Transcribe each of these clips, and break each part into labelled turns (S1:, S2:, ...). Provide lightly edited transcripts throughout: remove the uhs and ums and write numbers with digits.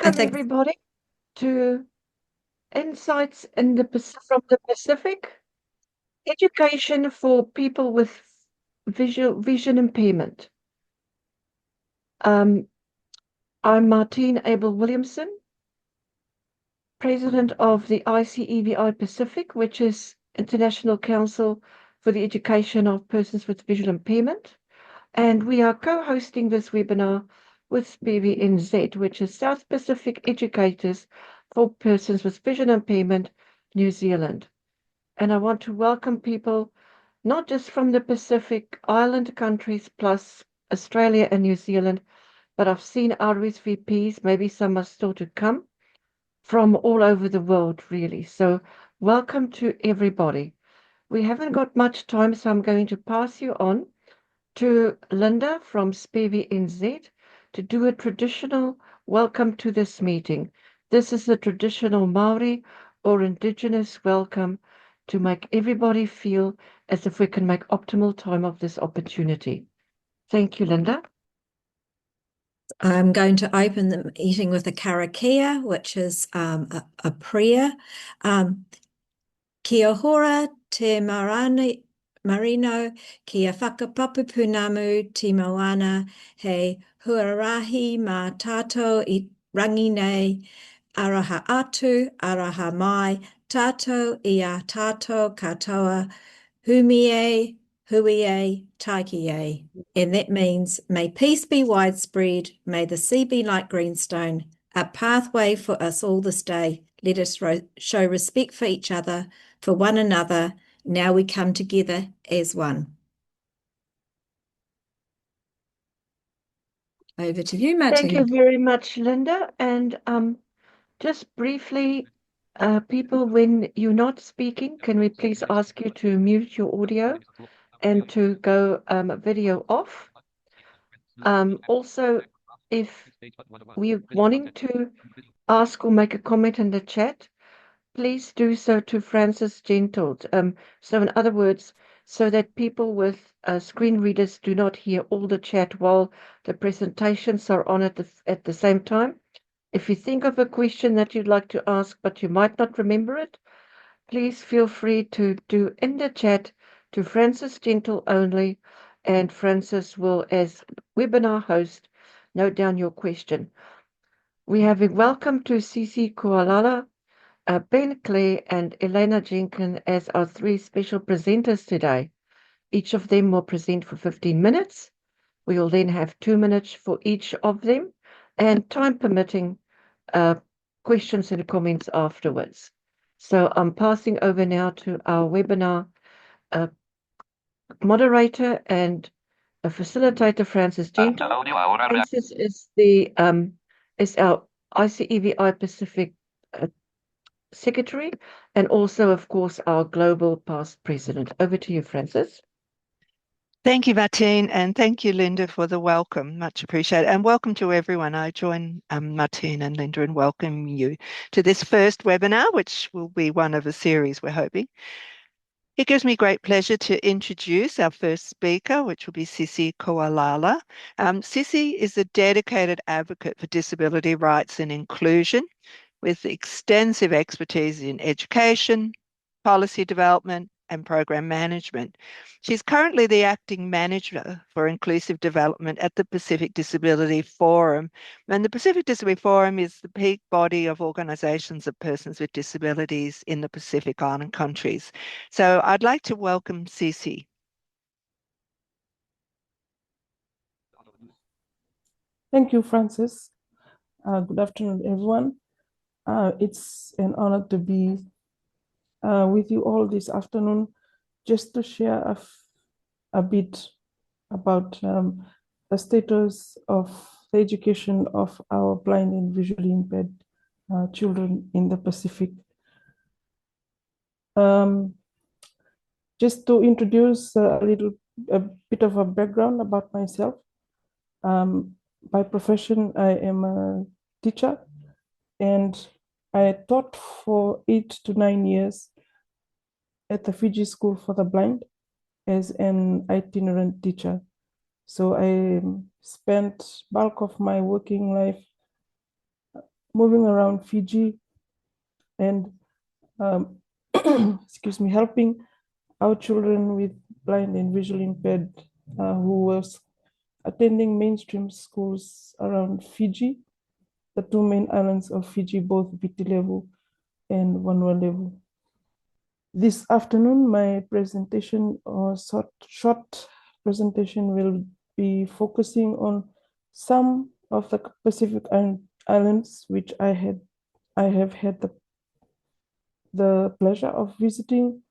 S1: Welcome everybody to Insights in from the Pacific, Education for People with Vision Impairment. I'm Martine Abel-Williamson, President of the ICEVI Pacific, which is International Council for the Education of Persons with Visual Impairment. And we are co-hosting this webinar with SPEVI NZ, which is South Pacific Educators for Persons with Vision Impairment, New Zealand. And I want to welcome people not just from the Pacific Island countries plus Australia and New Zealand, but I've seen RSVPs, maybe some are still to come, from all over the world, really. So welcome to everybody. We haven't got much time, so I'm going to pass you on to Linda from SPEVI NZ to do a traditional welcome to this meeting. This is the traditional Maori or Indigenous welcome to make everybody feel as if we can make optimal time of this opportunity. Thank you, Linda.
S2: I'm going to open the meeting with a karakia, which is a prayer. Kia hora te marino, kia whakapapupunamu te moana, he huarahi ma tātou I rangi nei, araha atu, araha mai, tātou I a tātou katoa, humie, huie, taikie. And that means, may peace be widespread, may the sea be like greenstone, a pathway for us all this day. Let us show respect for each other, for one another. Now we come together as one. Over to you, Martine.
S1: Thank you very much, Linda. And just briefly, people, when you're not speaking, can we please ask you to mute your audio and to go video off? Also, if we're wanting to ask or make a comment in the chat, please do so to Francis Gentle. So in other words, so that people with screen readers do not hear all the chat while the presentations are on at the same time. If you think of a question that you'd like to ask, but you might not remember it, please feel free to do in the chat to Francis Gentle only, and Francis will, as webinar host, note down your question. We have a welcome to Sisi Coalala, Ben Clare and Elena Jenkins as our three special presenters today. Each of them will present for 15 minutes. We will then have 2 minutes for each of them, and time permitting, questions and comments afterwards. So I'm passing over now to our webinar moderator and a facilitator, Francis Gentle. Francis is our ICEVI Pacific Secretary, and also, of course, our global past president. Over to you, Francis.
S3: Thank you, Martine, and thank you, Linda, for the welcome. Much appreciated. And welcome to everyone. I join Martine and Linda in welcoming you to this first webinar, which will be one of a series, we're hoping. It gives me great pleasure to introduce our first speaker, which will be Sisi Coalala. Sisi is a dedicated advocate for disability rights and inclusion, with extensive expertise in education, policy development, and program management. She's currently the acting manager for inclusive development at the Pacific Disability Forum. And the Pacific Disability Forum is the peak body of organizations of persons with disabilities in the Pacific Island countries. So I'd like to welcome Sisi.
S4: Thank you, Francis. Good afternoon, everyone. It's an honor to be with you all this afternoon, just to share a bit about the status of the education of our blind and visually impaired children in the Pacific. Just to introduce a bit of a background about myself. By profession, I am a teacher, and I taught for 8 to 9 years at the Fiji School for the Blind as an itinerant teacher. So I spent bulk of my working life moving around Fiji and excuse me, helping our children with blind and visually impaired who was attending mainstream schools around Fiji, the two main islands of Fiji, both Viti level and Vanua level. This afternoon, my presentation or short presentation will be focusing on some of the Pacific islands which I have had the pleasure of visiting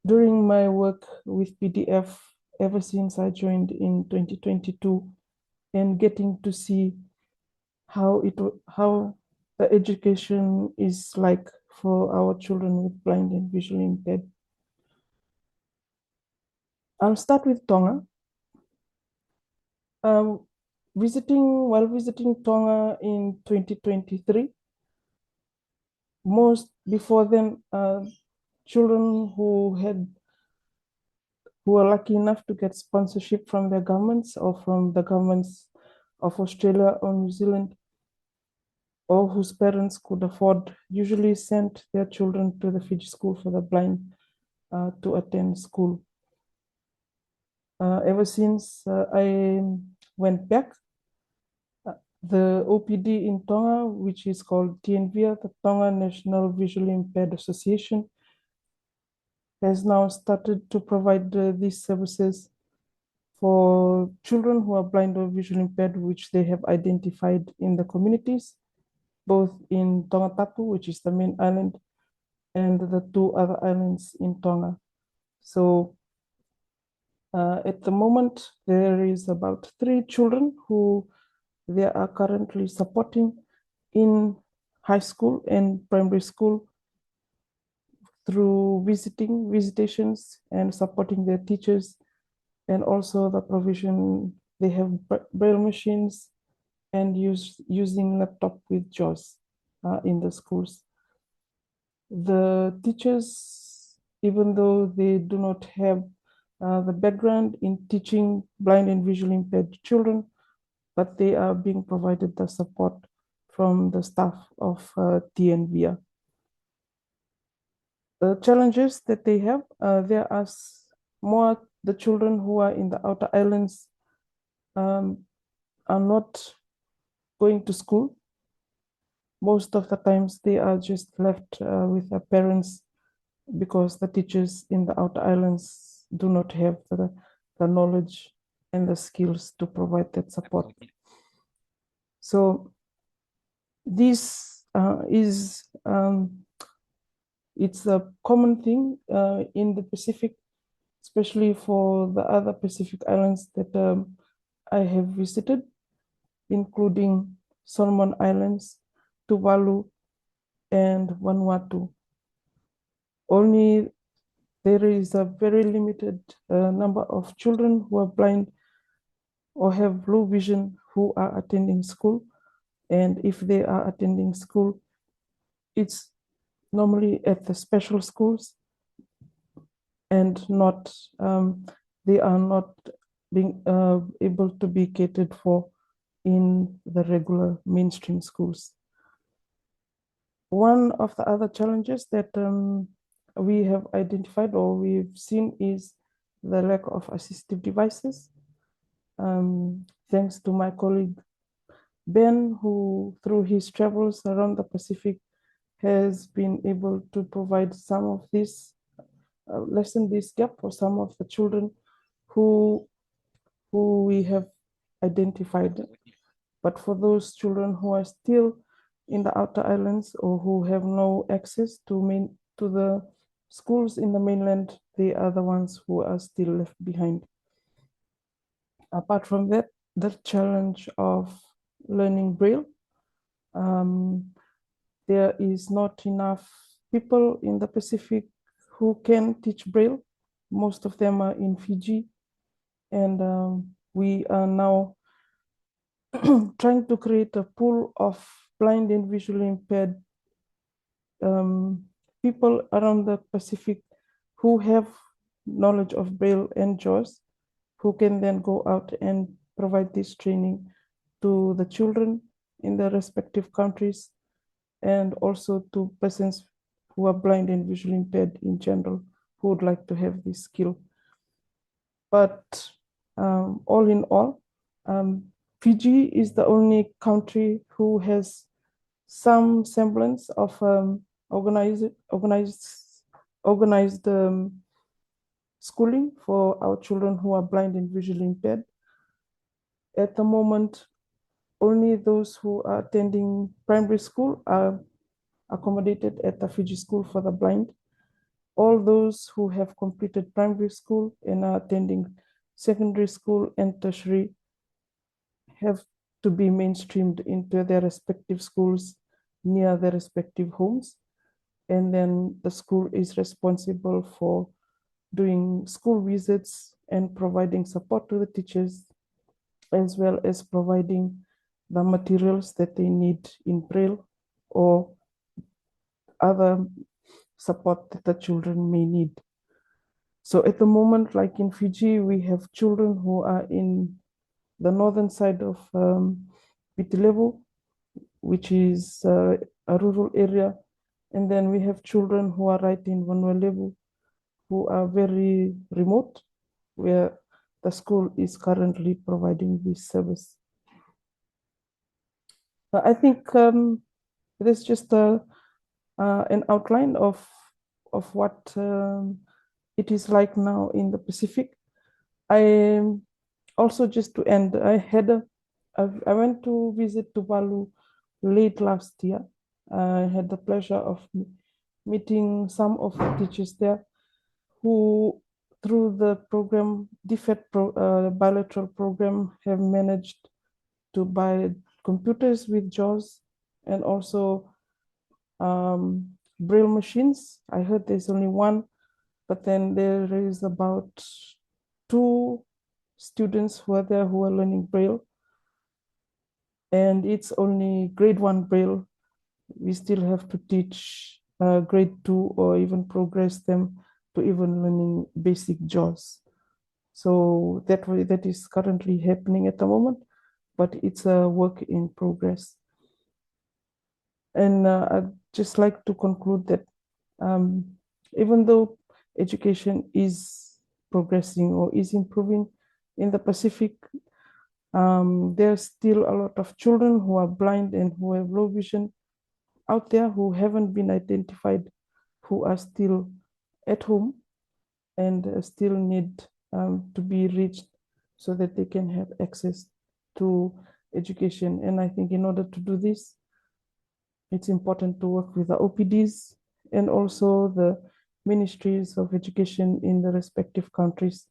S4: during my work with PDF ever since I joined in 2022, and getting to see how the education is like for our children with blind and visually impaired. I'll start with Tonga. While visiting Tonga in 2023, before then, children who were lucky enough to get sponsorship from their governments or from the governments of Australia or New Zealand, or whose parents could afford, usually sent their children to the Fiji School for the Blind to attend school. Ever since I went back, the OPD in Tonga, which is called TNVIA, the Tonga National Visually Impaired Association, has now started to provide these services for children who are blind or visually impaired, which they have identified in the communities, both in Tonga Tapu, which is the main island, and the two other islands in Tonga. So at the moment, there is about 3 children who they are currently supporting in high school and primary school through visitations and supporting their teachers, and also the provision, they have braille machines and using laptop with JAWS in the schools. The teachers, even though they do not have the background in teaching blind and visually impaired children, but they are being provided the support from the staff of TNVIA. The challenges that they have, there are more, the children who are in the outer islands are not going to school. Most of the times they are just left with their parents because the teachers in the outer islands do not have the knowledge and the skills to provide that support. So this it's a common thing in the Pacific, especially for the other Pacific islands that I have visited, including Solomon Islands, Tuvalu, and Vanuatu. Only there is a very limited number of children who are blind or have low vision who are attending school. And if they are attending school, it's normally at the special schools and not, they are not being able to be catered for in the regular mainstream schools. One of the other challenges that we have identified or we've seen is the lack of assistive devices. Thanks to my colleague Ben, who through his travels around the Pacific has been able to provide some of this, lessen this gap for some of the children who we have identified. But for those children who are still in the outer islands or who have no access to the schools in the mainland, they are the ones who are still left behind. Apart from that, the challenge of learning Braille, there is not enough people in the Pacific who can teach Braille. Most of them are in Fiji, and we are now trying to create a pool of blind and visually impaired people around the Pacific who have knowledge of Braille and JAWS, who can then go out and provide this training to the children in their respective countries, and also to persons who are blind and visually impaired in general, who would like to have this skill. But all in all, Fiji is the only country who has some semblance of organized schooling for our children who are blind and visually impaired. At the moment, only those who are attending primary school are accommodated at the Fiji School for the Blind. All those who have completed primary school and are attending secondary school and tertiary have to be mainstreamed into their respective schools near their respective homes. And then the school is responsible for doing school visits and providing support to the teachers, as well as providing the materials that they need in braille or other support that the children may need. So at the moment, like in Fiji, we have children who are in the northern side of Viti, which is a rural area. And then we have children who are right in Vanuatu, who are very remote, where the school is currently providing this service. I think there's just an outline of what it is like now in the Pacific. I also, just to end, I went to visit Tuvalu late last year. I had the pleasure of meeting some of the teachers there who, through the program, DFET bilateral program, have managed to buy computers with JAWS and also braille machines. I heard there's only one, but then there is about 2 students who are there who are learning braille, and it's only grade 1 braille. We still have to teach grade 2 or even progress them to even learning basic JAWS. So that is currently happening at the moment, but it's a work in progress. And I'd just like to conclude that even though education is progressing or is improving in the Pacific, there's still a lot of children who are blind and who have low vision out there who haven't been identified, who are still at home and still need to be reached so that they can have access to education. And I think in order to do this, it's important to work with the OPDs and also the ministries of education in the respective countries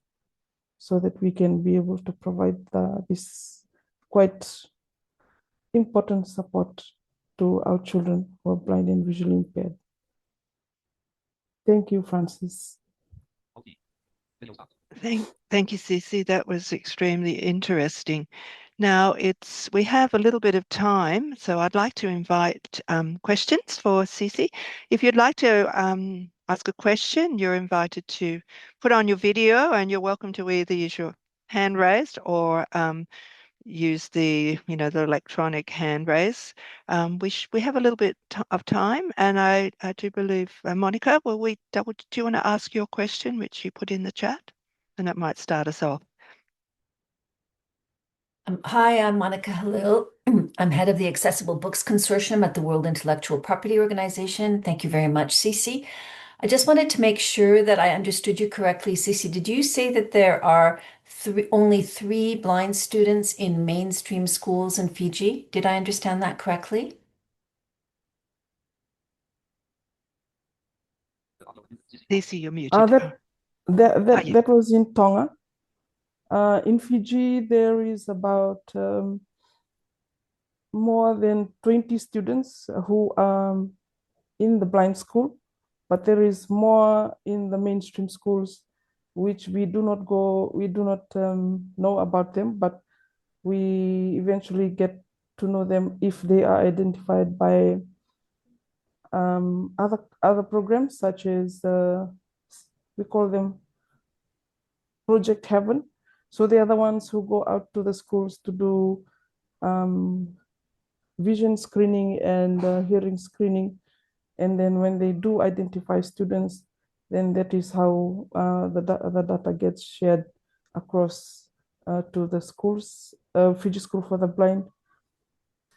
S4: so that we can be able to provide this quite important support to our children who are blind and visually impaired. Thank you, Francis.
S3: Thank you, Sisi. That was extremely interesting. Now we have a little bit of time, so I'd like to invite questions for Sisi. If you'd like to ask a question, you're invited to put on your video, and you're welcome to either use your hand raised or use the electronic hand raise. We have a little bit of time, and I do believe Monica, do you want to ask your question, which you put in the chat, and that might start us off.
S5: Hi, I'm Monica Halil. I'm head of the Accessible Books Consortium at the World Intellectual Property Organization. Thank you very much, Sisi. I just wanted to make sure that I understood you correctly. Sisi, did you say that there are only 3 blind students in mainstream schools in Fiji? Did I understand that correctly?
S3: Sisi, you're muted.
S4: That was in Tonga. In Fiji, there is about more than 20 students who are in the blind school, but there is more in the mainstream schools, which we do not know about them, but we eventually get to know them if they are identified by other programs, such as we call them Project Heaven. So they are the ones who go out to the schools to do vision screening and hearing screening. And then when they do identify students, then that is how the data gets shared across to the schools, Fiji School for the Blind.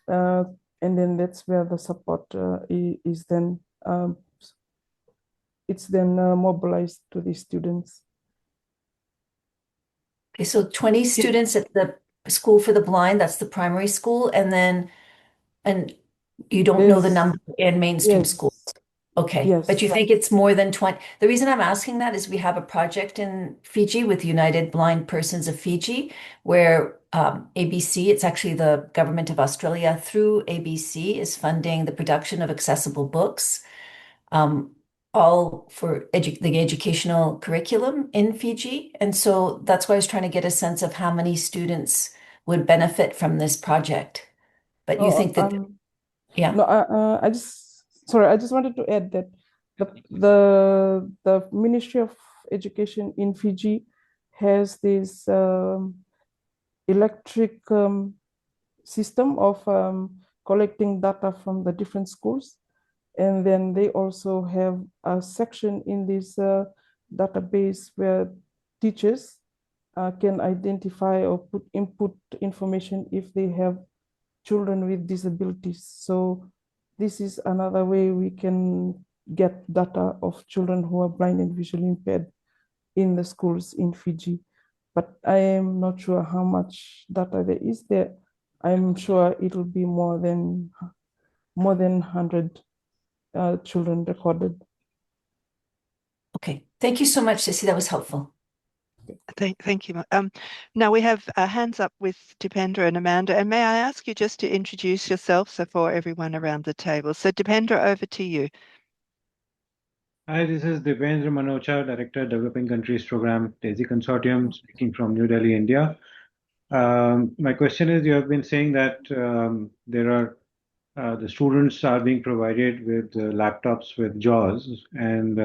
S4: And then that's where the support is then, it's then mobilized to the students.
S5: Okay, so 20 students at the School for the Blind, that's the primary school, and you don't know the number in mainstream schools. Okay,
S4: Yes.
S5: but you think it's more than 20? The reason I'm asking that is we have a project in Fiji with United Blind Persons of Fiji, where ABC, it's actually the government of Australia through ABC, is funding the production of accessible books, all for the educational curriculum in Fiji. And so that's why I was trying to get a sense of how many students would benefit from this project. But you think that, yeah.
S4: No, I just wanted to add that the Ministry of Education in Fiji has this electric system of collecting data from the different schools. And then they also have a section in this database where teachers can identify or input information if they have children with disabilities. So this is another way we can get data of children who are blind and visually impaired in the schools in Fiji. But I am not sure how much data there is there. I'm sure it will be more than 100 children recorded.
S5: Okay, thank you so much, Sisi. That was helpful.
S3: Thank you. Now we have hands up with Dipendra and Amanda. And may I ask you just to introduce yourself so for everyone around the table. So Dipendra, over to you.
S6: Hi, this is Dipendra Manocha, Director, Developing Countries Program, DAISY Consortium, speaking from New Delhi, India. My question is, you have been saying that there are the students are being provided with laptops with JAWS, and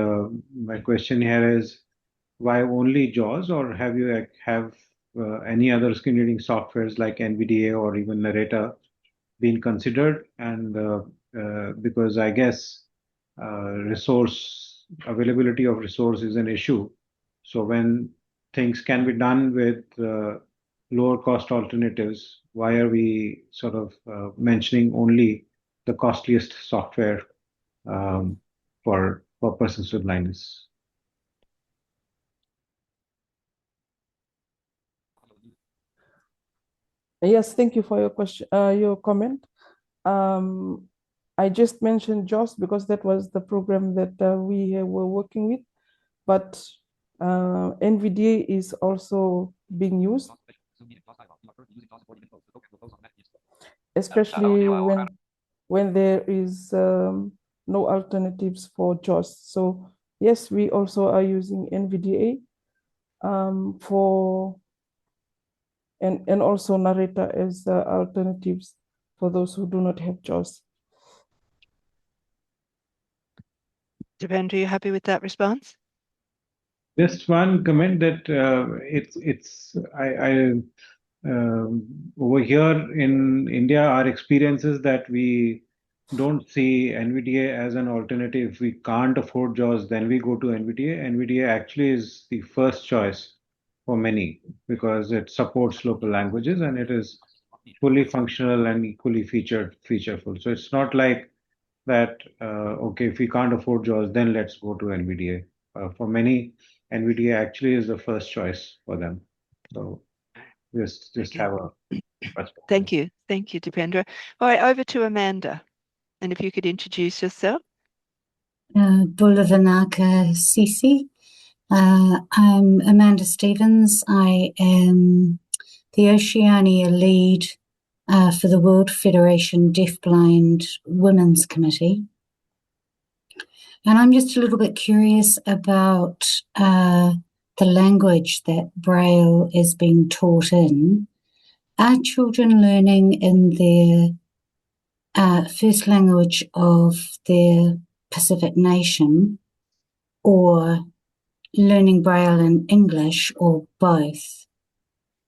S6: my question here is, why only JAWS, or have you have any other screen reading softwares like NVDA or even Narrator been considered? And because I guess availability of resource is an issue. So when things can be done with lower cost alternatives, why are we sort of mentioning only the costliest software for persons with blindness?
S4: Yes, thank you for your question, your comment. I just mentioned JAWS because that was the program that we were working with, but NVDA is also being used, especially when there is no alternatives for JAWS. So yes, we also are using NVDA and also Narrator as alternatives for those who do not have JAWS.
S6: Dipendra, are you happy with that response? Just one comment that over here in India, our experience is that we don't see NVDA as an alternative. If we can't afford JAWS, then we go to NVDA. NVDA actually is the first choice for many because it supports local languages and it is fully functional and equally featureful. So it's not like that, okay, if we can't afford JAWS, then let's go to NVDA. For many, NVDA actually is the first choice for them. So just have a perspective.
S3: Thank you, Dipendra. All right, over to Amanda. And if you could introduce yourself.
S7: Bulavanaka Sisi. I'm Amanda Stevens. I am the Oceania lead for the World Federation Deafblind Women's Committee. And I'm just a little bit curious about the language that Braille is being taught in. Are children learning in their first language of their Pacific nation, or learning Braille in English, or both?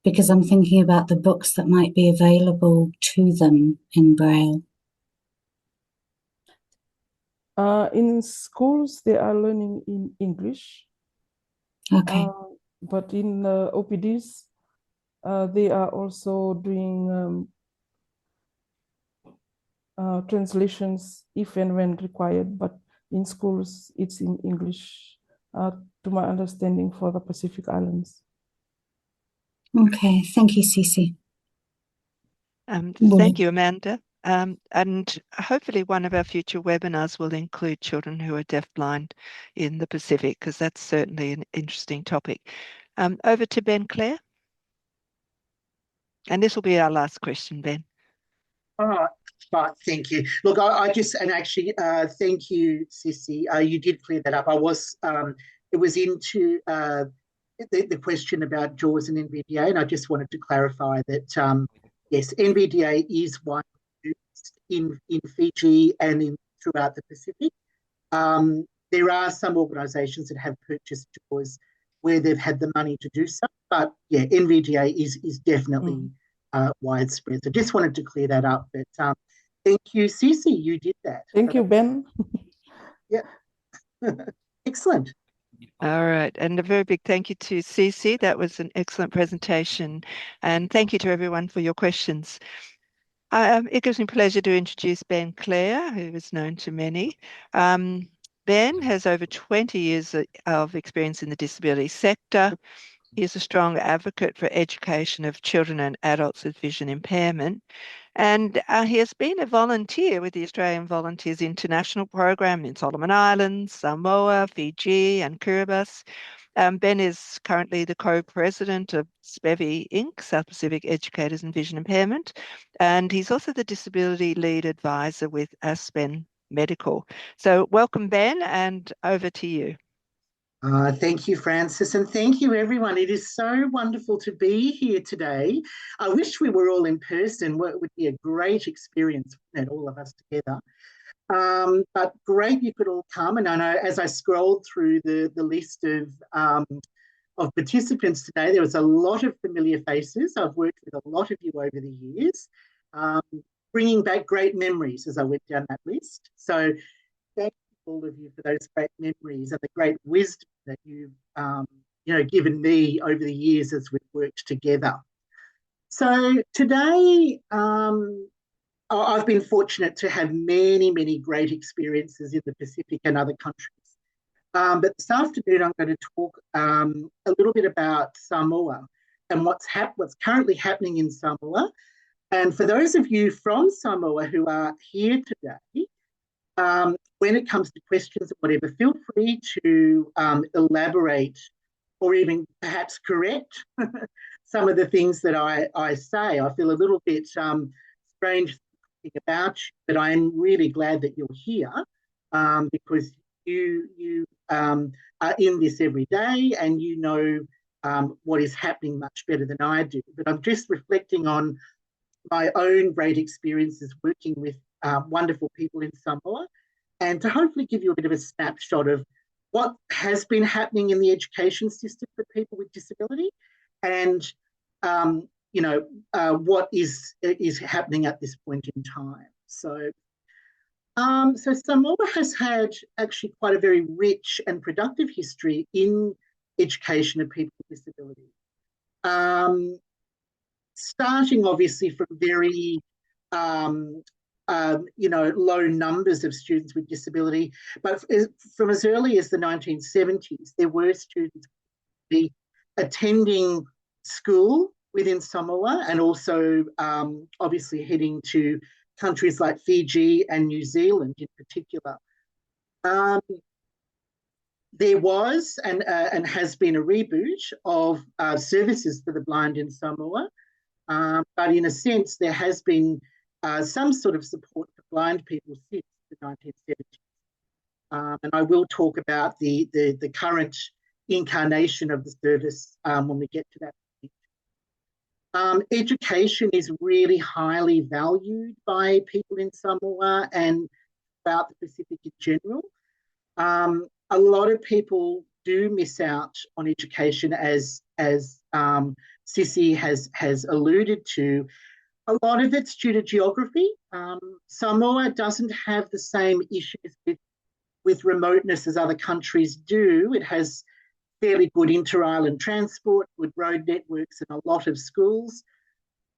S7: because I'm thinking about the books that might be available to them in Braille.
S4: In schools, they are learning in English.
S7: Okay.
S4: But in OPDs, they are also doing translations if and when required, but in schools, it's in English, to my understanding, for the Pacific Islands.
S7: Okay, thank you, Sisi.
S3: Thank you, Amanda. And hopefully one of our future webinars will include children who are deafblind in the Pacific, because that's certainly an interesting topic. Over to Ben Clare. And this will be our last question, Ben.
S8: But thank you. Look, thank you, Sisi. You did clear that up. It was into the question about JAWS and NVDA, and I just wanted to clarify that, yes, NVDA is one in Fiji and throughout the Pacific. There are some organisations that have purchased JAWS where they've had the money to do so, but yeah, NVDA is definitely widespread. So just wanted to clear that up. But thank you, Sisi, you did that.
S4: Thank you, Ben.
S8: Yeah, excellent.
S3: All right, and a very big thank you to Sisi. That was an excellent presentation, and thank you to everyone for your questions. It gives me pleasure to introduce Ben Clare, who is known to many. Ben has over 20 years of experience in the disability sector. He is a strong advocate for education of children and adults with vision impairment. And he has been a volunteer with the Australian Volunteers International Program in Solomon Islands, Samoa, Fiji, and Kiribati. Ben is currently the co-president of SPEVI Inc., South Pacific Educators and Vision Impairment, and he's also the disability lead advisor with Aspen Medical. So welcome, Ben, and over to you.
S8: Thank you, Francis, and thank you, everyone. It is so wonderful to be here today. I wish we were all in person. It would be a great experience, all of us together. But great you could all come. And I know as I scrolled through the list of participants today, there was a lot of familiar faces. I've worked with a lot of you over the years, bringing back great memories as I went down that list. So thank you all of you for those great memories and the great wisdom that you've given me over the years as we've worked together. So today, I've been fortunate to have many, many great experiences in the Pacific and other countries. But this afternoon, I'm going to talk a little bit about Samoa and what's currently happening in Samoa. And for those of you from Samoa who are here today, when it comes to questions or whatever, feel free to elaborate or even perhaps correct some of the things that I say. I feel a little bit strange about you, but I'm really glad that you're here because you are in this every day and you know what is happening much better than I do. But I'm just reflecting on my own great experiences working with wonderful people in Samoa, and to hopefully give you a bit of a snapshot of what has been happening in the education system for people with disability and what is happening at this point in time. So Samoa has had actually quite a very rich and productive history in education of people with disability. Starting obviously from very low numbers of students with disability, but from as early as the 1970s, there were students attending school within Samoa and also obviously heading to countries like Fiji and New Zealand in particular. There was and has been a reboot of services for the blind in Samoa, but in a sense there has been some sort of support for blind people since the 1970s. And I will talk about the current incarnation of the service when we get to that. Education is really highly valued by people in Samoa and throughout the Pacific in general. A lot of people do miss out on education as Sisi has alluded to. A lot of it's due to geography. Samoa doesn't have the same issues with remoteness as other countries do. It has fairly good inter-island transport, good road networks, and a lot of schools.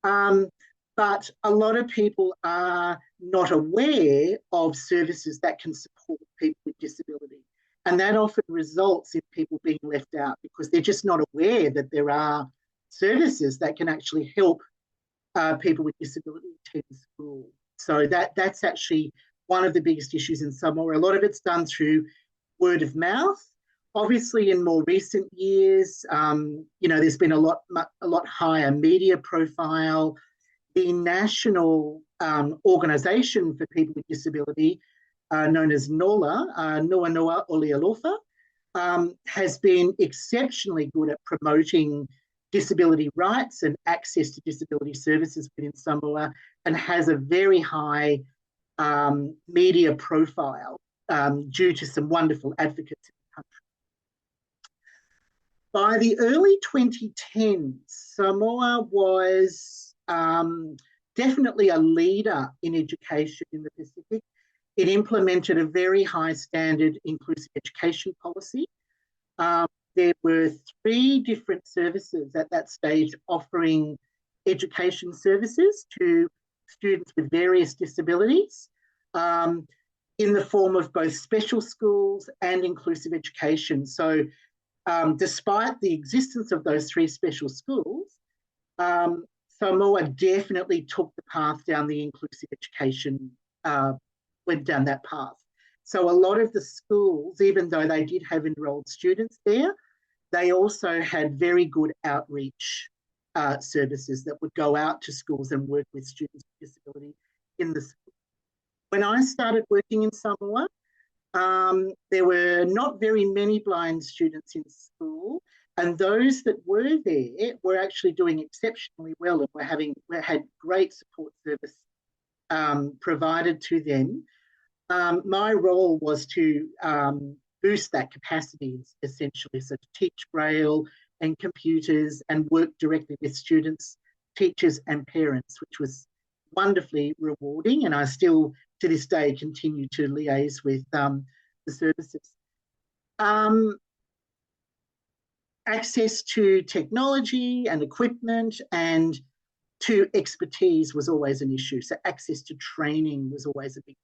S8: But a lot of people are not aware of services that can support people with disability. And that often results in people being left out because they're just not aware that there are services that can actually help people with disability attend school. So that's actually one of the biggest issues in Samoa. A lot of it's done through word of mouth. Obviously, in more recent years, there's been a lot higher media profile. The national organisation for people with disability, known as NOLA, Noa Noa Olealofa, has been exceptionally good at promoting disability rights and access to disability services within Samoa, and has a very high media profile due to some wonderful advocates in the country. By the early 2010s, Samoa was definitely a leader in education in the Pacific. It implemented a very high standard inclusive education policy. There were 3 different services at that stage offering education services to students with various disabilities in the form of both special schools and inclusive education. So despite the existence of those 3 special schools, Samoa definitely took the path down the inclusive education, went down that path. So a lot of the schools, even though they did have enrolled students there, they also had very good outreach services that would go out to schools and work with students with disability in the school. When I started working in Samoa, there were not very many blind students in school, and those that were there were actually doing exceptionally well and had great support service provided to them. My role was to boost that capacity, essentially, so to teach braille and computers and work directly with students, teachers and parents, which was wonderfully rewarding, and I still to this day continue to liaise with the services. Access to technology and equipment and to expertise was always an issue. So access to training was always a big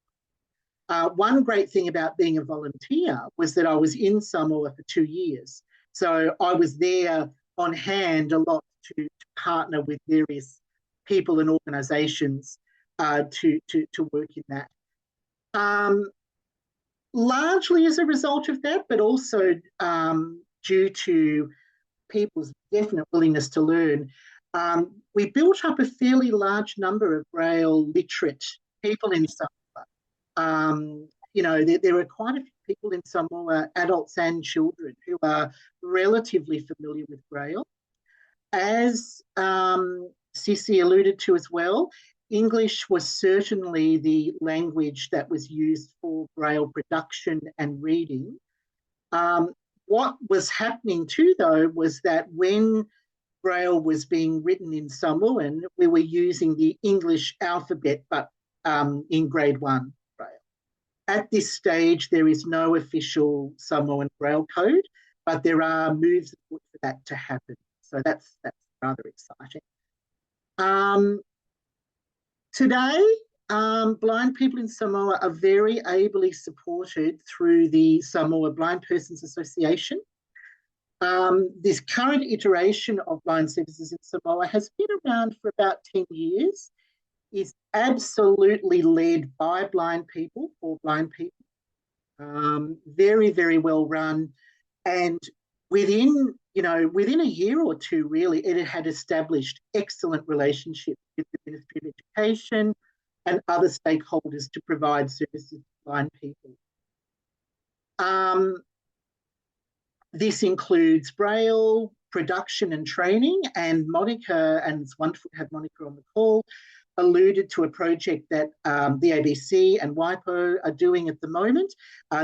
S8: one great thing about being a volunteer was that I was in Samoa for 2 years. So I was there on hand a lot to partner with various people and organisations to work in that. Largely as a result of that, but also due to people's definite willingness to learn, we built up a fairly large number of Braille literate people in Samoa. There are quite a few people in Samoa, adults and children, who are relatively familiar with Braille. As Sisi alluded to as well, English was certainly the language that was used for Braille production and reading. What was happening too, though, was that when Braille was being written in Samoan, we were using the English alphabet, but in grade 1 Braille. At this stage, there is no official Samoan Braille code, but there are moves for that to happen. So that's rather exciting. Today, blind people in Samoa are very ably supported through the Samoa Blind Persons Association. This current iteration of blind services in Samoa has been around for about 10 years. It's absolutely led by blind people, for blind people. Very, very well run. And within a year or two, really, it had established excellent relationships with the Ministry of Education and other stakeholders to provide services to blind people. This includes Braille, production and training, and Monica, and it's wonderful to have Monica on the call, alluded to a project that the ABC and WIPO are doing at the moment.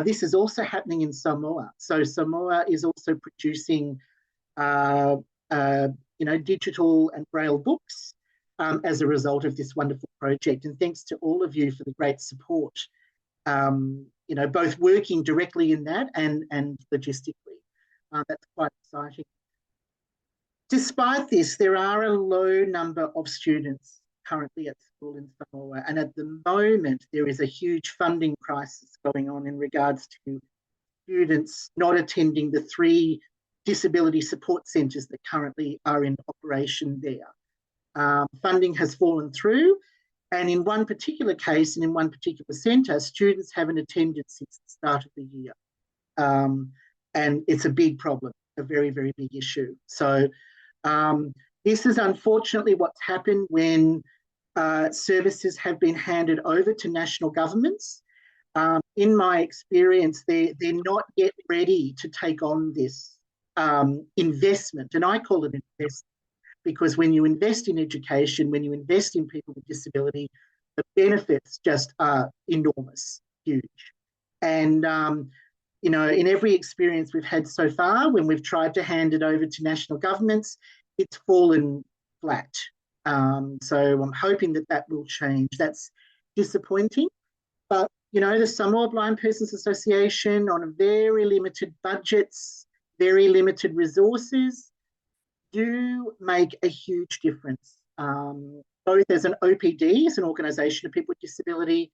S8: This is also happening in Samoa. So Samoa is also producing digital and braille books as a result of this wonderful project. And thanks to all of you for the great support, both working directly in that and logistically. That's quite exciting. Despite this, there are a low number of students currently at school in Samoa, and at the moment there is a huge funding crisis going on in regards to students not attending the 3 disability support centres that currently are in operation there. Funding has fallen through, and in one particular case and in one particular centre, students haven't attended since the start of the year. And it's a big problem, a very, very big issue. So this is unfortunately what's happened when services have been handed over to national governments. In my experience, they're not yet ready to take on this investment, and I call it investment because when you invest in education, when you invest in people with disability, the benefits just are enormous, huge. And in every experience we've had so far, when we've tried to hand it over to national governments, it's fallen flat. So I'm hoping that will change. That's disappointing. But, the Samoa Blind Persons Association, on a very limited budgets, very limited resources, do make a huge difference, both as an OPD, as an organisation of people with disability,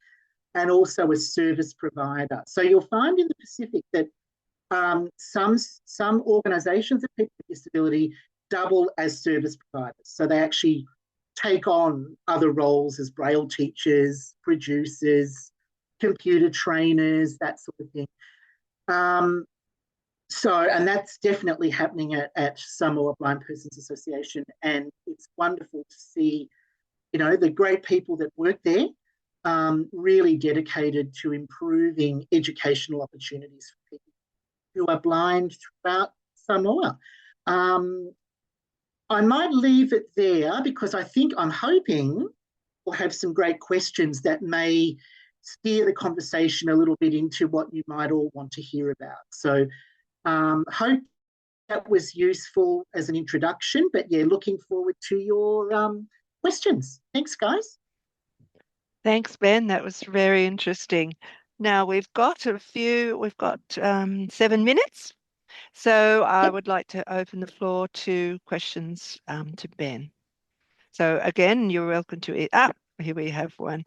S8: and also a service provider. So you'll find in the Pacific that some organisations of people with disability double as service providers. So they actually take on other roles as braille teachers, producers, computer trainers, that sort of thing. And that's definitely happening at Samoa Blind Persons Association, and it's wonderful to see, the great people that work there, really dedicated to improving educational opportunities for people who are blind throughout Samoa. I might leave it there because I'm hoping we'll have some great questions that may steer the conversation a little bit into what you might all want to hear about. So hope that was useful as an introduction, but yeah, looking forward to your questions. Thanks, guys.
S3: Thanks, Ben. That was very interesting. Now we've got 7 minutes. So I would like to open the floor to questions to Ben. So again, you're welcome to it. Here we have one.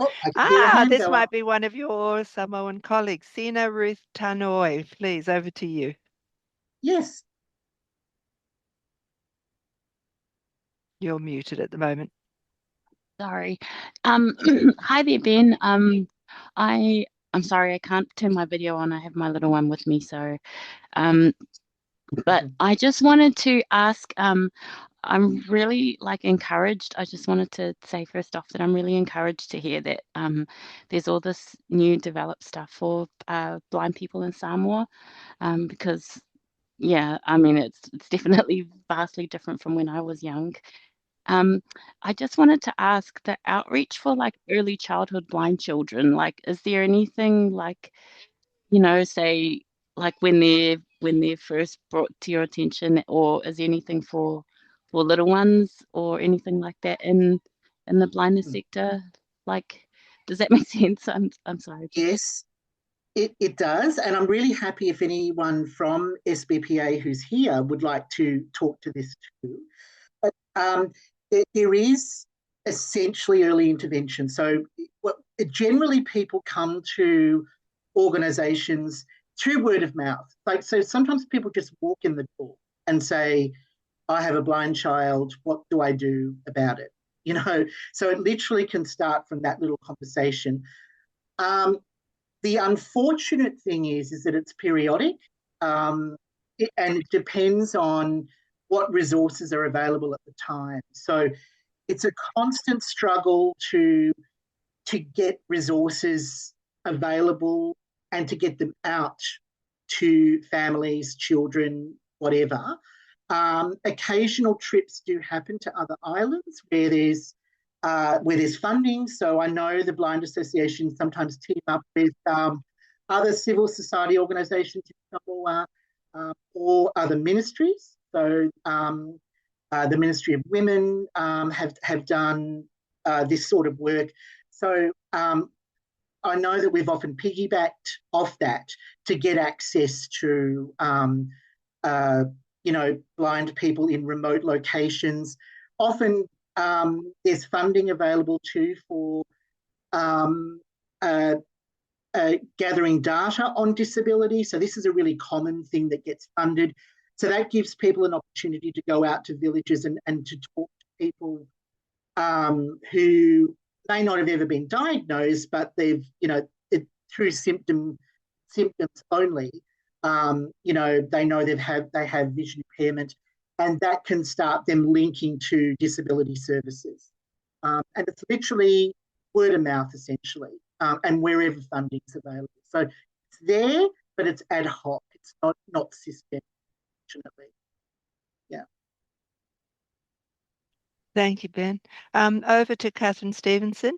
S3: This might be one of your Samoan colleagues. Sina Ruth Tanoi, please, over to you.
S8: Yes.
S3: You're muted at the moment.
S9: Sorry. Hi there, Ben. I'm sorry, I can't turn my video on. I have my little one with me, so but I just wanted to ask, I'm really encouraged. I just wanted to say first off that I'm really encouraged to hear that there's all this new developed stuff for blind people in Samoa, because yeah, I mean it's definitely vastly different from when I was young. I just wanted to ask the outreach for early childhood blind children, is there anything say when they're first brought to your attention, or is there anything for little ones or anything like that in the blindness sector? Does that make sense? I'm sorry.
S8: Yes, it does. And I'm really happy if anyone from SBPA who's here would like to talk to this too. But there is essentially early intervention. So generally people come to organisations through word of mouth. So sometimes people just walk in the door and say, I have a blind child, what do I do about it? So it literally can start from that little conversation. The unfortunate thing is that it's periodic, and it depends on what resources are available at the time. So it's a constant struggle to get resources available and to get them out to families, children, whatever. Occasional trips do happen to other islands where there's funding. So I know the Blind Association sometimes team up with other civil society organisations in Samoa or other ministries. So the Ministry of Women have done this sort of work. So I know that we've often piggybacked off that to get access to, blind people in remote locations. Often there's funding available too for gathering data on disability. So this is a really common thing that gets funded. So that gives people an opportunity to go out to villages and to talk to people who may not have ever been diagnosed, but they've, through symptoms only, they know they have vision impairment, and that can start them linking to disability services. And it's literally word of mouth, essentially, and wherever funding is available. So it's there, but it's ad hoc. It's not systemic, fortunately. Yeah.
S3: Thank you, Ben. Over to Catherine Stevenson.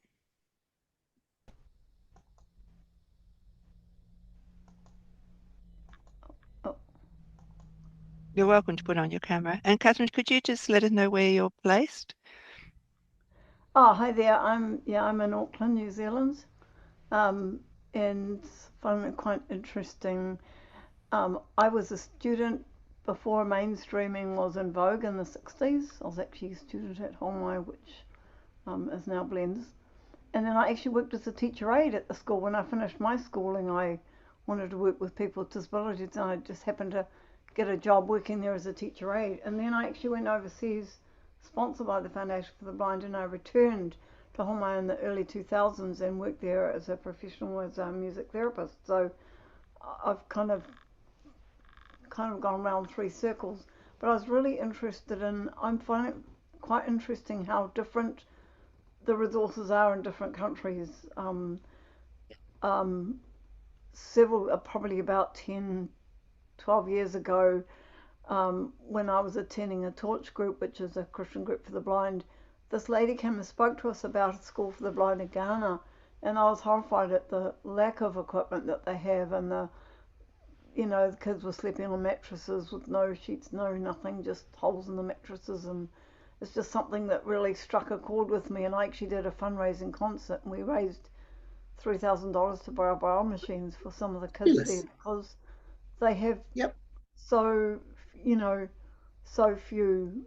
S3: You're welcome to put on your camera. And Catherine, could you just let us know where you're placed?
S10: Oh, hi there. I'm in Auckland, New Zealand, and find it quite interesting. I was a student before mainstreaming was in vogue in the 60s. I was actually a student at Homai, which is now Blends. And then I actually worked as a teacher aide at the school. When I finished my schooling, I wanted to work with people with disabilities, and I just happened to get a job working there as a teacher aide. And then I actually went overseas, sponsored by the Foundation for the Blind, and I returned to Homai in the early 2000s and worked there as a professional, as a music therapist. So I've kind of gone around three circles. But I was really interested in, I'm finding it quite interesting how different the resources are in different countries. Several, probably about 10, 12 years ago, when I was attending a Torch group, which is a Christian group for the blind, this lady came and spoke to us about a school for the blind in Ghana, and I was horrified at the lack of equipment that they have, and the kids were sleeping on mattresses with no sheets, no nothing, just holes in the mattresses, and it's just something that really struck a chord with me. And I actually did a fundraising concert, and we raised $3,000 to buy braille machines for some of the kids there, because they have so few.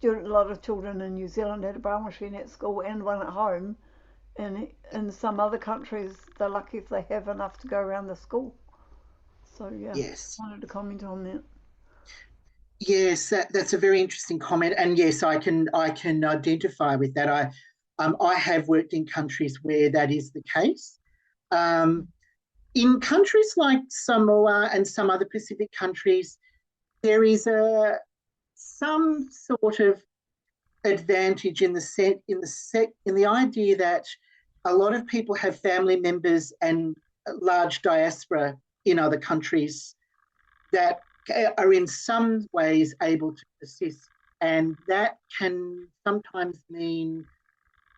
S10: A lot of children in New Zealand had a braille machine at school and one at home, and in some other countries they're lucky if they have enough to go around the school. So
S8: yes,
S10: I wanted to comment on that.
S8: Yes, that's a very interesting comment, and yes, I can identify with that. I have worked in countries where that is the case. In countries like Samoa and some other Pacific countries, there is some sort of advantage in the idea that a lot of people have family members and a large diaspora in other countries that are in some ways able to assist, and that can sometimes mean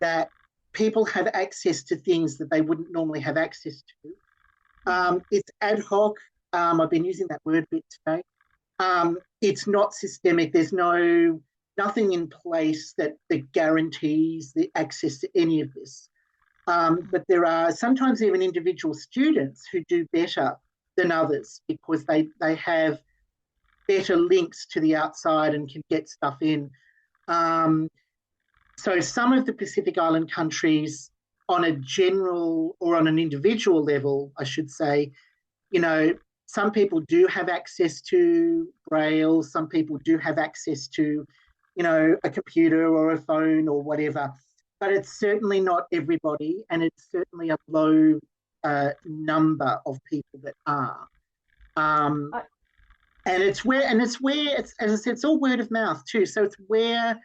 S8: that people have access to things that they wouldn't normally have access to. It's ad hoc. I've been using that word a bit today. It's not systemic. There's nothing in place that guarantees the access to any of this. But there are sometimes even individual students who do better than others because they have better links to the outside and can get stuff in. So some of the Pacific Island countries, on a general or on an individual level, I should say, some people do have access to braille, some people do have access to, a computer or a phone or whatever, but it's certainly not everybody, and it's certainly a low number of people that are. And it's where, as I said, it's all word of mouth too. So it's where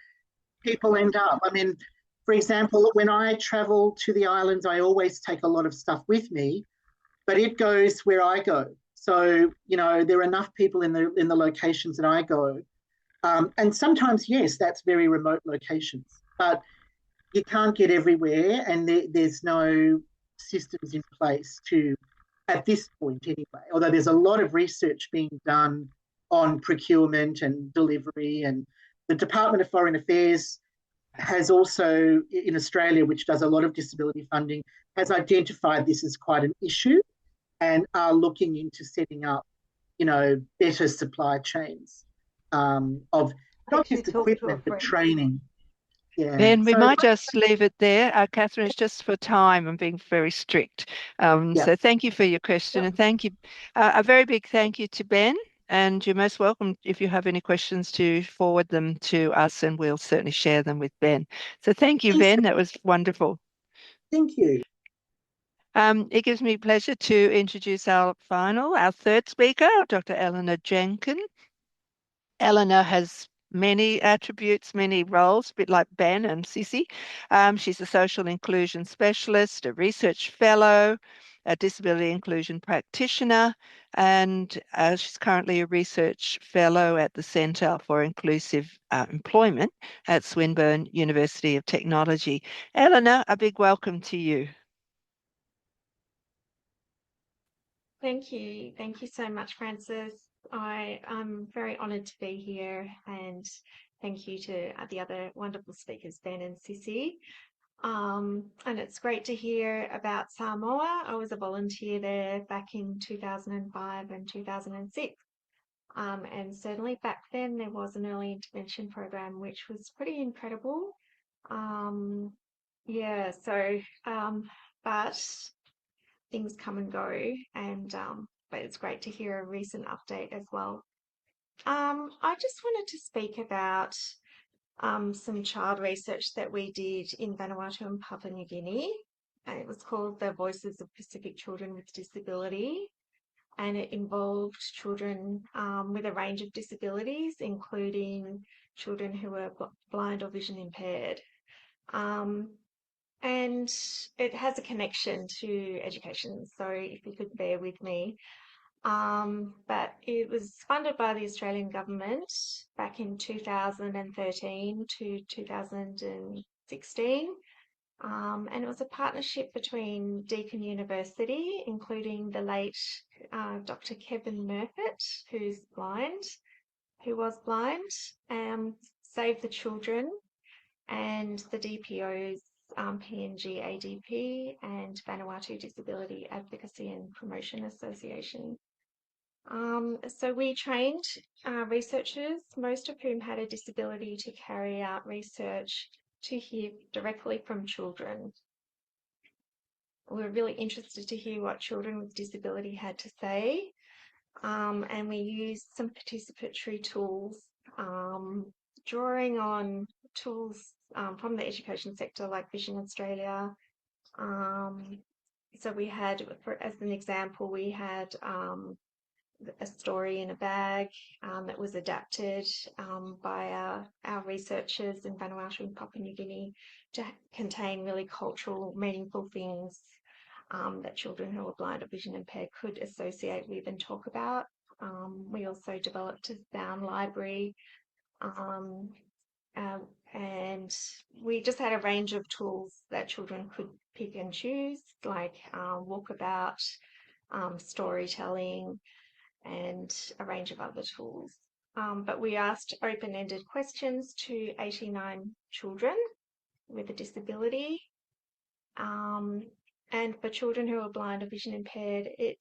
S8: people end up. I mean, for example, when I travel to the islands, I always take a lot of stuff with me, but it goes where I go. So, there are enough people in the locations that I go. And sometimes, yes, that's very remote locations, but you can't get everywhere, and there's no systems in place at this point anyway, although there's a lot of research being done on procurement and delivery and The Department of Foreign Affairs has also, in Australia, which does a lot of disability funding, has identified this as quite an issue and are looking into setting up, better supply chains of not just equipment, but training. Yeah.
S3: Ben, we
S8: So,
S3: might just leave it there. Catherine, it's just for time. I'm being very strict. So thank you for your question, and thank you. A very big thank you to Ben, and you're most welcome if you have any questions to forward them to us, and we'll certainly share them with Ben. So thank you, Ben. That was wonderful.
S8: Thank you.
S3: It gives me pleasure to introduce our third speaker, Dr. Eleanor Jenkin. Eleanor has many attributes, many roles, a bit like Ben and Sisi. She's a social inclusion specialist, a research fellow, a disability inclusion practitioner, and she's currently a research fellow at the Centre for Inclusive Employment at Swinburne University of Technology. Eleanor, a big welcome to you.
S11: Thank you. Thank you so much, Francis. I'm very honoured to be here, and thank you to the other wonderful speakers, Ben and Sisi. And it's great to hear about Samoa. I was a volunteer there back in 2005 and 2006. And certainly back then there was an early intervention program, which was pretty incredible. But things come and go, and but it's great to hear a recent update as well. I just wanted to speak about some child research that we did in Vanuatu and Papua New Guinea, and it was called The Voices of Pacific Children with Disability, and it involved children with a range of disabilities, including children who were blind or vision impaired. And it has a connection to education, so if you could bear with me. But it was funded by the Australian government back in 2013 to 2016. And it was a partnership between Deakin University, including the late Dr. Kevin Murfitt, who was blind, Save the Children, and the DPO's PNG ADP and Vanuatu Disability Advocacy and Promotion Association. So we trained researchers, most of whom had a disability, to carry out research to hear directly from children. We were really interested to hear what children with disability had to say, and we used some participatory tools, drawing on tools from the education sector like Vision Australia. So we had, as an example, we had a story in a bag that was adapted by our researchers in Vanuatu and Papua New Guinea to contain really cultural, meaningful things that children who are blind or vision impaired could associate with and talk about. We also developed a sound library, and we just had a range of tools that children could pick and choose, like walkabout, storytelling, and a range of other tools. But we asked open-ended questions to 89 children with a disability. And for children who are blind or vision impaired, they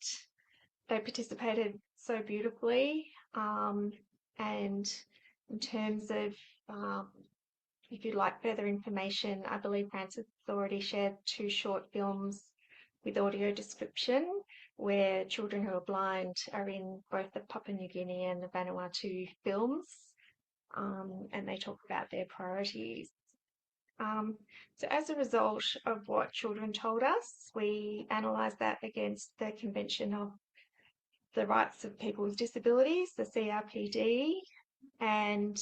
S11: participated so beautifully. And in terms of, if you'd like further information, I believe Francis has already shared 2 short films with audio description, where children who are blind are in both the Papua New Guinea and the Vanuatu films, and they talk about their priorities. So as a result of what children told us, we analysed that against the Convention of the Rights of People with Disabilities, the CRPD, and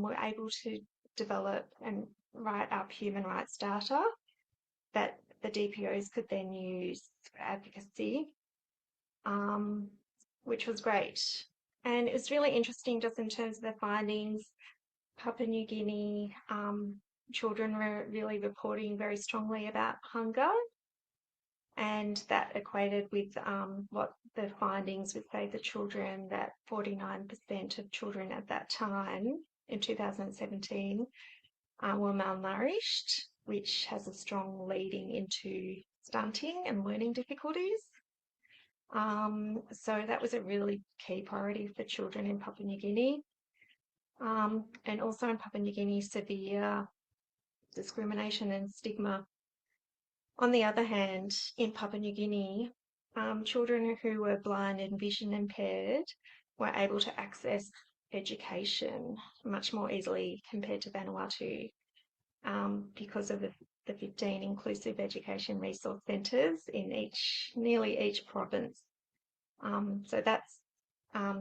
S11: we're able to develop and write up human rights data that the DPOs could then use for advocacy, which was great. And it was really interesting just in terms of the findings. Papua New Guinea children were really reporting very strongly about hunger, and that equated with what the findings with Save the Children, that 49% of children at that time in 2017 were malnourished, which has a strong leading into stunting and learning difficulties. So that was a really key priority for children in Papua New Guinea. And also in Papua New Guinea, severe discrimination and stigma. On the other hand, in Papua New Guinea, children who were blind and vision impaired were able to access education much more easily compared to Vanuatu because of the 15 inclusive education resource centres in nearly each province. So that's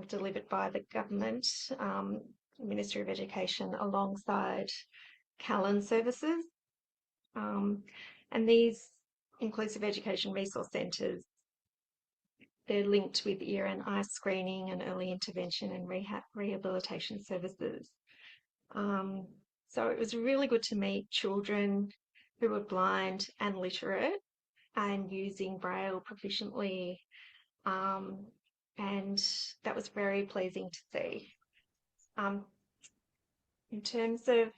S11: delivered by the government, Ministry of Education, alongside Callan services. And these inclusive education resource centres, they're linked with ear and eye screening and early intervention and rehabilitation services. So it was really good to meet children who were blind and literate and using braille proficiently. And that was very pleasing to see. In terms of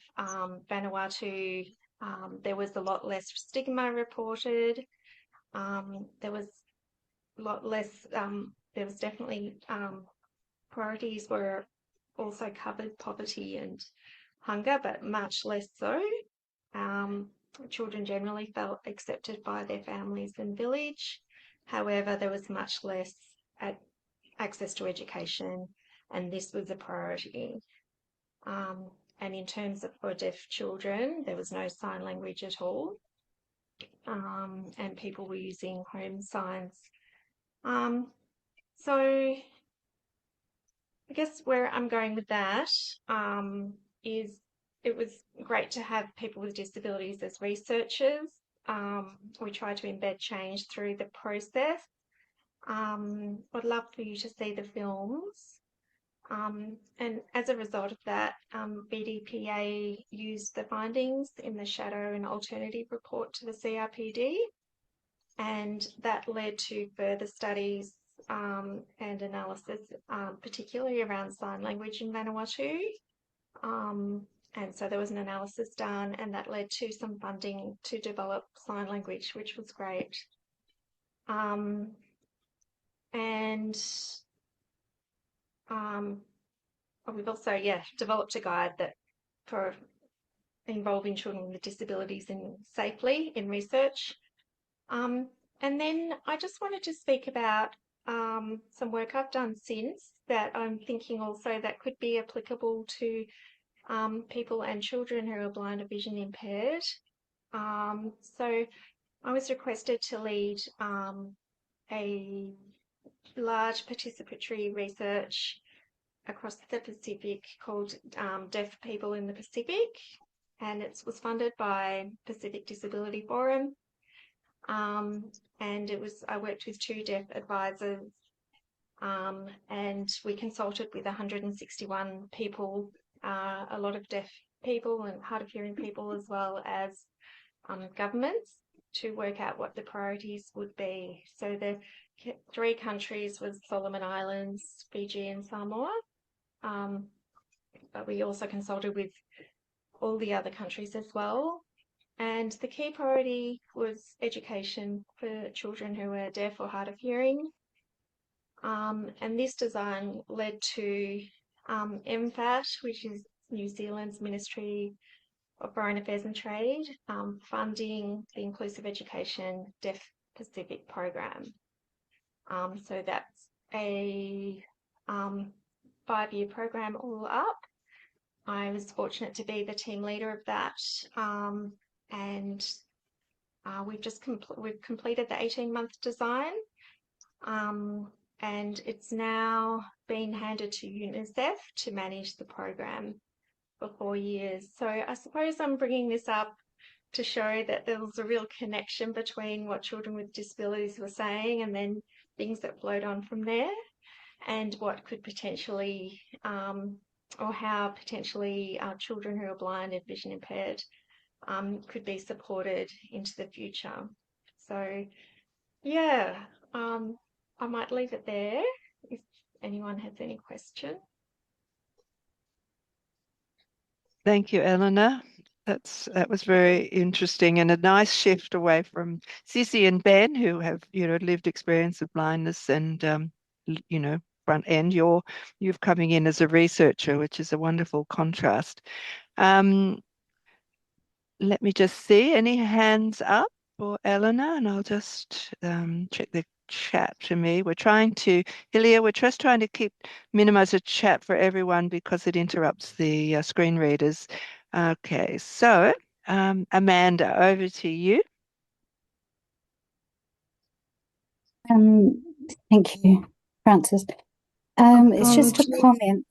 S11: Vanuatu, there was a lot less stigma reported. There was a lot less, there was definitely priorities were also covered poverty and hunger, but much less so. Children generally felt accepted by their families and village. However, there was much less access to education, and this was a priority. And in terms of for deaf children, there was no sign language at all, and people were using home signs. So I guess where I'm going with that is it was great to have people with disabilities as researchers. We try to embed change through the process. I'd love for you to see the films. And as a result of that, BDPA used the findings in the Shadow and Alternative report to the CRPD, and that led to further studies and analysis, particularly around sign language in Vanuatu. And so there was an analysis done, and that led to some funding to develop sign language, which was great. We've also, developed a guide that for involving children with disabilities safely in research. And then I just wanted to speak about some work I've done since that I'm thinking also that could be applicable to people and children who are blind or vision impaired. So I was requested to lead a large participatory research across the Pacific called Deaf People in the Pacific, and it was funded by Pacific Disability Forum. And I worked with 2 deaf advisors, and we consulted with 161 people, a lot of deaf people and hard of hearing people, as well as governments, to work out what the priorities would be. So the 3 countries was Solomon Islands, Fiji and Samoa. But we also consulted with all the other countries as well. And the key priority was education for children who are deaf or hard of hearing. And this design led to MFAT, which is New Zealand's Ministry of Foreign Affairs and Trade, funding the Inclusive Education Deaf Pacific program. So that's a 5-year program all up. I was fortunate to be the team leader of that, and we've completed the 18-month design, and it's now been handed to UNICEF to manage the program for 4 years. So I suppose I'm bringing this up to show that there was a real connection between what children with disabilities were saying and then things that flowed on from there, and what could potentially, or how potentially children who are blind and vision impaired could be supported into the future. So, yeah, I might leave it there if anyone has any question.
S3: Thank you, Eleanor. That was very interesting and a nice shift away from Sisi and Ben, who have lived experience of blindness and front end. You've coming in as a researcher, which is a wonderful contrast. Let me just see any hands up for Eleanor, and I'll just check the chat for me. We're trying to, Hillia, we're just trying to minimize the chat for everyone because it interrupts the screen readers. Okay, so Amanda, over to you.
S7: Thank you, Francis. It's just a comment.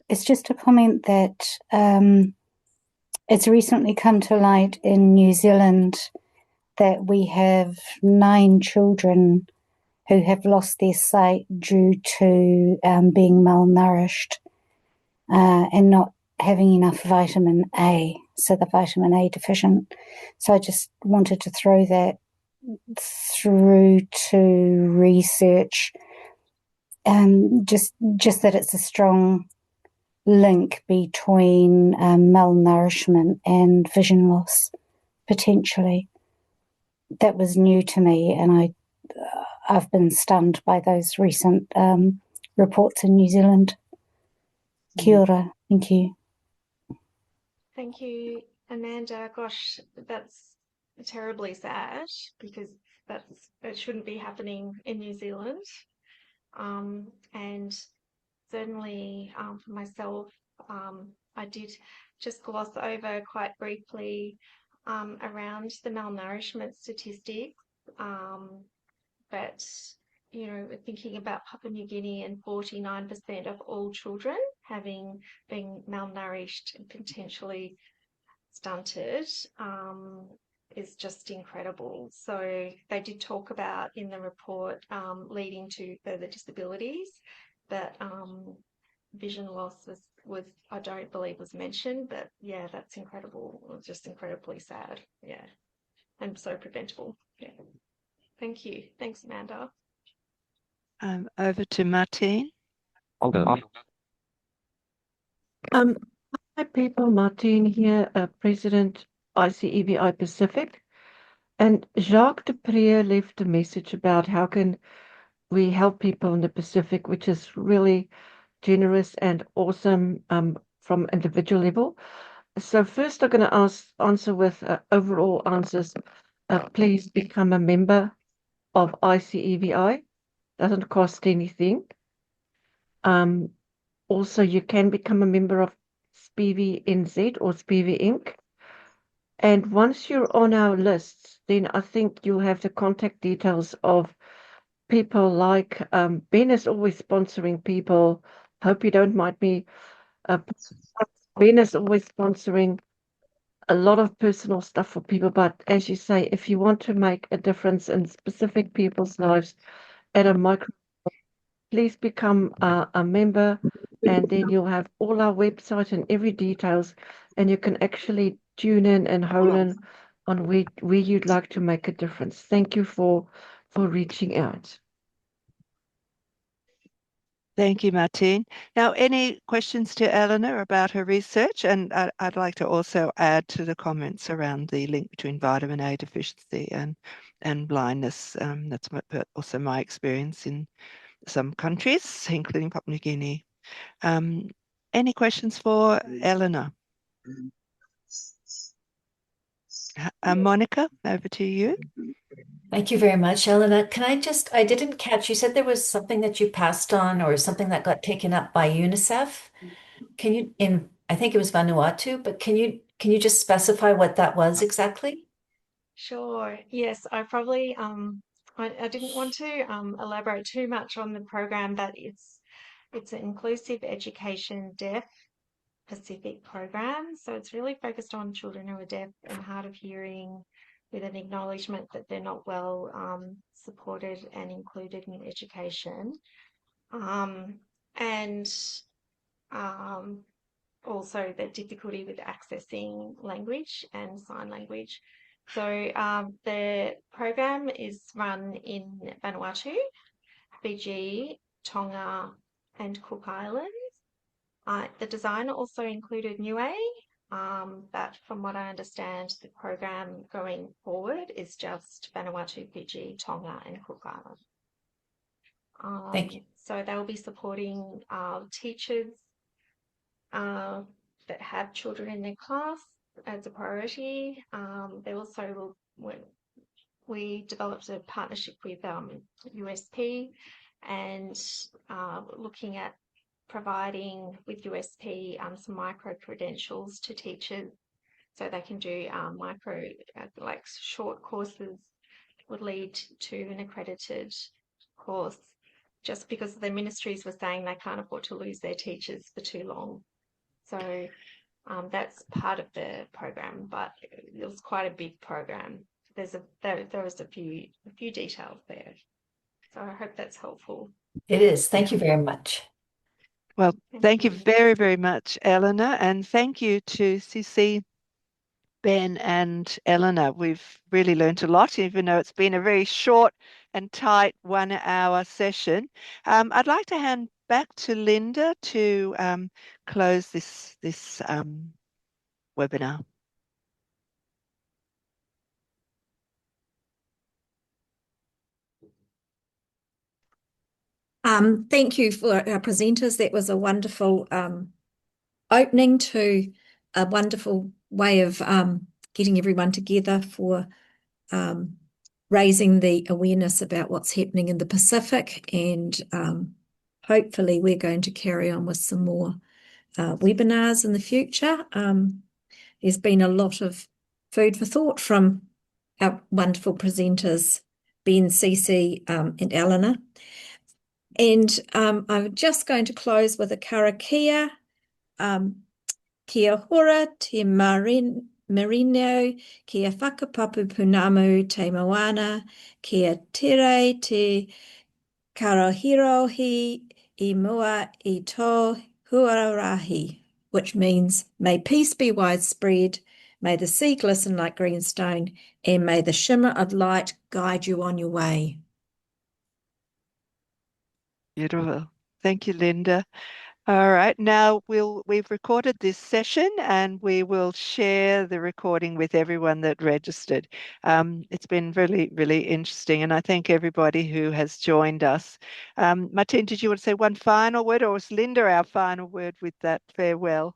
S7: It's just a comment that it's recently come to light in New Zealand that we have 9 children who have lost their sight due to being malnourished and not having enough vitamin A, so the vitamin A deficient. So I just wanted to throw that through to research, just that it's a strong link between malnourishment and vision loss, potentially. That was new to me, and I've been stunned by those recent reports in New Zealand. Kia ora. Thank you.
S11: Thank you, Amanda. Gosh, that's terribly sad because it shouldn't be happening in New Zealand. And certainly for myself, I did just gloss over quite briefly around the malnourishment statistics. But, thinking about Papua New Guinea and 49% of all children having been malnourished and potentially stunted is just incredible. So they did talk about in the report leading to further disabilities, but vision loss was I don't believe was mentioned, but yeah, that's incredible. It was just incredibly sad. Yeah, and so preventable. Yeah. Thank you. Thanks, Amanda.
S3: Over to Martine.
S1: Hi people, Martine here, President ICEVI Pacific. And Jacques Dupree left a message about how can we help people in the Pacific, which is really generous and awesome from individual level. So first I'm going to answer with overall answers. Please become a member of ICEVI. Doesn't cost anything. Also, you can become a member of SPEVI NZ or SPEVI Inc. And once you're on our lists, then I think you'll have the contact details of people like Ben is always sponsoring people. Hope you don't mind me. Ben is always sponsoring a lot of personal stuff for people. But as you say, if you want to make a difference in specific people's lives at a micro, please become a member, and then you'll have all our website and every details, and you can actually tune in and hone in on where you'd like to make a difference. Thank you for reaching out.
S3: Thank you, Martine. Now, any questions to Eleanor about her research? And I'd like to also add to the comments around the link between vitamin A deficiency and blindness. That's also my experience in some countries, including Papua New Guinea. Any questions for Eleanor? Monica, over to you.
S5: Thank you very much, Eleanor. I didn't catch, you said there was something that you passed on or something that got taken up by UNICEF. I think it was Vanuatu, but can you just specify what that was exactly?
S11: Sure. Yes, I probably I didn't want to elaborate too much on the program, but it's an inclusive education deaf Pacific program. So it's really focused on children who are deaf and hard of hearing, with an acknowledgement that they're not well supported and included in education. And also the difficulty with accessing language and sign language. So the program is run in Vanuatu, Fiji, Tonga, and Cook Islands. The design also included Niue, but from what I understand, the program going forward is just Vanuatu, Fiji, Tonga, and Coalala.
S5: Thank you.
S11: So they'll be supporting teachers that have children in their class as a priority. They also we developed a partnership with USP and looking at providing with USP some micro credentials to teachers so they can do micro like short courses would lead to an accredited course, just because the ministries were saying they can't afford to lose their teachers for too long. So that's part of the program, but it was quite a big program. There was a few details there. So I hope that's helpful.
S5: It is. Thank you very much.
S3: Well, thank you very, very much, Eleanor, and thank you to Sisi, Ben, and Eleanor. We've really learned a lot, even though it's been a very short and tight 1 hour session. I'd like to hand back to Linda to close this webinar.
S2: Thank you for our presenters. That was a wonderful opening to a wonderful way of getting everyone together for raising the awareness about what's happening in the Pacific, and hopefully we're going to carry on with some more webinars in the future. There's been a lot of food for thought from our wonderful presenters, Ben, Sisi, and Eleanor. And I'm just going to close with a karakia. Kia hora te merino, kia whakapapu punamu te moana, kia tere te karahirohi I mua I tō huarahi, which means, may peace be widespread, may the sea glisten like greenstone, and may the shimmer of light guide you on your way.
S3: Beautiful. Thank you, Linda. All right, now we've recorded this session and we will share the recording with everyone that registered. It's been really, really interesting, and I thank everybody who has joined us. Martine, did you want to say one final word, or was Linda our final word with that farewell?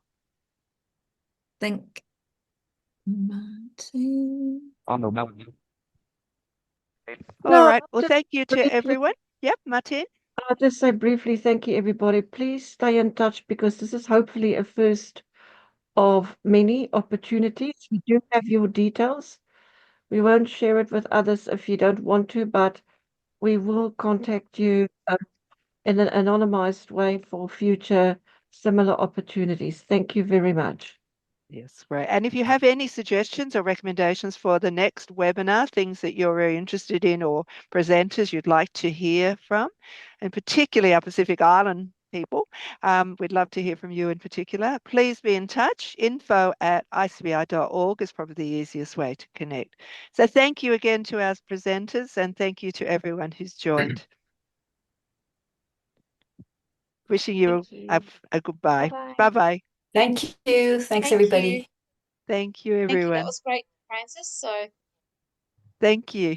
S2: Thank Martine.
S3: All right, well, thank you to everyone. Yep, Martine.
S1: I'll just say briefly, thank you, everybody. Please stay in touch, because this is hopefully a first of many opportunities. We do have your details. We won't share it with others if you don't want to, but we will contact you in an anonymized way for future similar opportunities. Thank you very much.
S3: Yes, great. And if you have any suggestions or recommendations for the next webinar, things that you're very interested in or presenters you'd like to hear from, and particularly our Pacific Island people, we'd love to hear from you in particular. Please be in touch. info@icevi.org is probably the easiest way to connect. So thank you again to our presenters, and thank you to everyone who's joined. Wishing you a goodbye. Bye-bye.
S5: Thank you. Thanks, everybody.
S3: Thank you, everyone.
S12: Thank you. That was great, Francis. So
S3: thank you.